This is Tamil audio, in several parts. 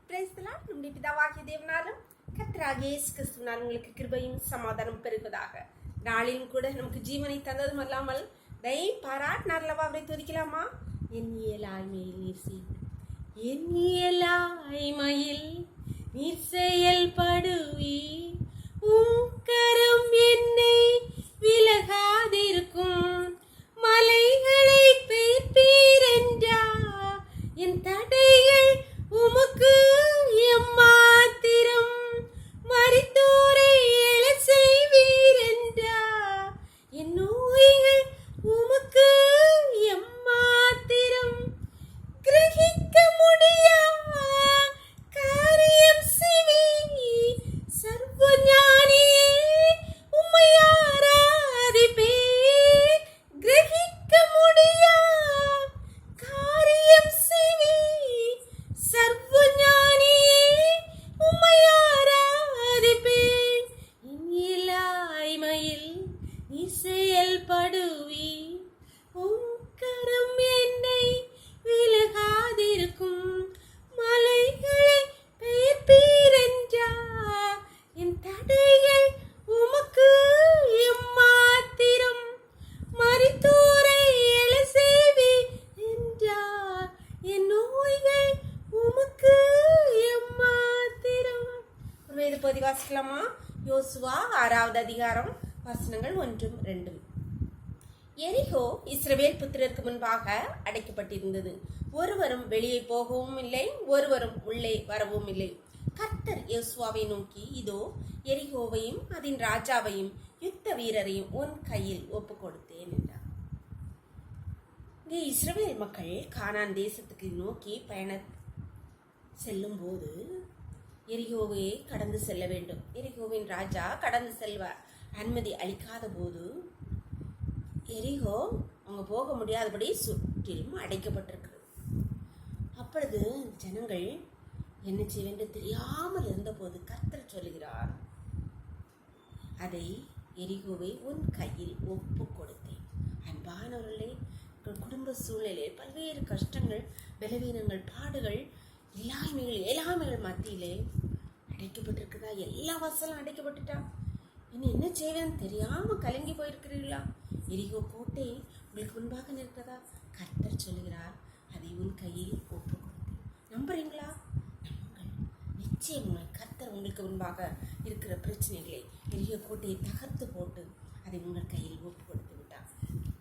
பிரைஸ்தலால் நம்முடைய பிதாவாகிய தேவனாலும் கர்த்தராகிய இயேசு கிறிஸ்துவினால் உங்களுக்கு கிருபையும் சமாதானம் பெருகுவதாக. நாளிலும் கூட நமக்கு ஜீவனை தந்ததும் அல்லாமல் தயை பாராட்டினார்லவா அவரை துதிக்கலாமா? என் இயலாய்மையில் நீர் செய்து என் இயலாய்மையில் நீர் செயல்படுவி கரம் என்னை விலகாதிருக்கும் மலைகளை பெயர்ப்பீர் என்றா என் தடைகள் உமக்கு எம்மாத்திரம் மரித்தோரை எழ செய்வீர் என்றா என் நோய்கள் உமக்கு எம்மாத்திரம் கிரகிக்க முடியா காரியம் சிவி சர்வ ஞானியே உம்மை ஆராதிப்பே கிரகிக்க முடியா காரியம் சிவி சர்வ ஞானியே உம்மை ஆராதிப்பேன் என் இயலாய்மையில் நீ செயல்படுவி உம் கரம் என்னை விலகாதிருக்கும் மலைகளை பெயர்ப்பீர் என்றா என் தடைகள் உமக்கு எம்மாத்திரம் மரித்தோரை எழ செய்வி என்றா என் நோய்கள் உமக்கு எம்மாத்திரம். ஒரு வேத பகுதி வாசிக்கலாமா? யோசுவா 6வது அதிகாரம் வசனங்கள் 1-2. எரிகோ இஸ்ரவேல் புத்திரருக்கு முன்பாக அடைக்கப்பட்டிருந்தது. ஒருவரும் வெளியே போகவும் இல்லை, ஒருவரும் உள்ளே வரவும் இல்லை. கர்த்தர் யோசுவாவை நோக்கி, இதோ எரிகோவையும் அதன் ராஜாவையும் யுத்த வீரரையும் உன் கையில் ஒப்பு கொடுத்தேன் என்றார். இங்கே இஸ்ரவேல் மக்கள் கானான் தேசத்துக்கு நோக்கி பயணம் செல்லும் போது எரிகோவை கடந்து செல்ல வேண்டும். எரிகோவின் ராஜா கடந்து செல்வார் அனுமதி அளிக்காத போது எரிகோ அவங்க போக முடியாதபடி சுற்றிலும் அடைக்கப்பட்டிருக்கிறது. அப்பொழுது ஜனங்கள் என்ன செய்ய வேண்டும் தெரியாமல் இருந்தபோது கர்த்தர் சொல்லுகிறார், அதை எரிகோவை உன் கையில் ஒப்பு கொடுத்தேன். அன்பானவர்களே, குடும்ப சூழ்நிலையில் பல்வேறு கஷ்டங்கள், பலவீனங்கள், பாடுகள், இயலாமைகள் மத்தியிலே அடைக்கப்பட்டிருக்குதா? எல்லா வாசலும் அடைக்கப்பட்டுட்டா இனி என்ன செய்வேன்னு தெரியாம கலங்கி போயிருக்கிறீர்களா? எரிகோ கோட்டை உங்களுக்கு முன்பாக நிற்கிறதா? கர்த்தர் சொல்லுகிறார், அதை உன் கையில் ஒப்பு கொடுத்தேன். நம்புறீங்களா? நம்புங்கள். நிச்சயமாக கர்த்தர் உங்களுக்கு முன்பாக இருக்கிற பிரச்சனைகளை, எரிகோ கோட்டையை தகர்த்து போட்டு அதை உங்கள் கையில் ஒப்பு கொடுத்து விட்டார்.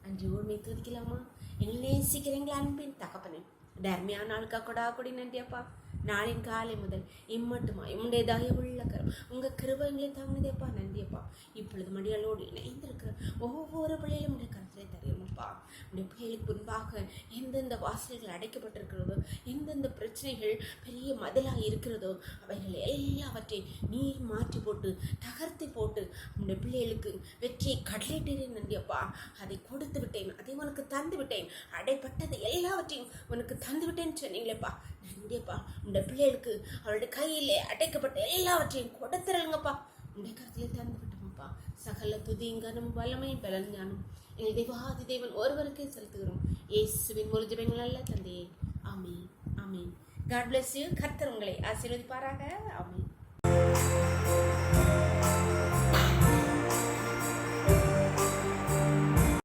அன்று உண்மை துதிக்கலாமா? எங்களை நேசிக்கிறீங்களா அன்பின் தகப்பனே? டர்மையான நாளுக்கா கொடா கொடி நன்றியப்பா. நாளின் காலை முதல் இம்மட்டுமா உங்களுடைய தயவுள்ள கரம், உங்கள் கிருபைகளை தாங்கினதேப்பா. நன்றியப்பா. இப்பொழுது மடியாளோடு இணைந்திருக்கிற ஒவ்வொரு பிள்ளைகளும் உடைய கருத்திலே தெரியுமாப்பா. உடைய பிள்ளைகளுக்கு முன்பாக எந்தெந்த வாசல்கள் அடைக்கப்பட்டிருக்கிறதோ, எந்தெந்த பிரச்சனைகள் பெரிய மதிலாக இருக்கிறதோ, அவைகள் எல்லாவற்றையும் நீர் மாற்றி போட்டு தகர்த்தி போட்டு உடைய பிள்ளைகளுக்கு வெற்றியை கடலிட்டேன். நன்றியப்பா. அதை கொடுத்து விட்டேன், அதை உனக்கு தந்து விட்டேன். அடைப்பட்டது எல்லாவற்றையும் உனக்கு தந்து விட்டேன்னு சொன்னீங்களேப்பா. நன்றியப்பா. உடைய பிள்ளைகளுக்கு அவருடைய கையிலே அடைக்கப்பட்ட எல்லாவற்றையும் கொடுத்துருங்கப்பா. உடைய கருத்திலே தந்து விட்டோம்ப்பா. சகல துதிங்கனும் வல்லமையும் பலஞானும் எங்கள் தேவாதி தேவன் ஒருவருக்கே செலுத்துகிறோம். இயேசுவின் ஒரு ஜெபங்கள் அல்ல தந்தையே. ஆமீன், ஆமீன். God bless you. கர்த்தர் உங்களை ஆசீர்வதிப்பாராக. ஆமீன்.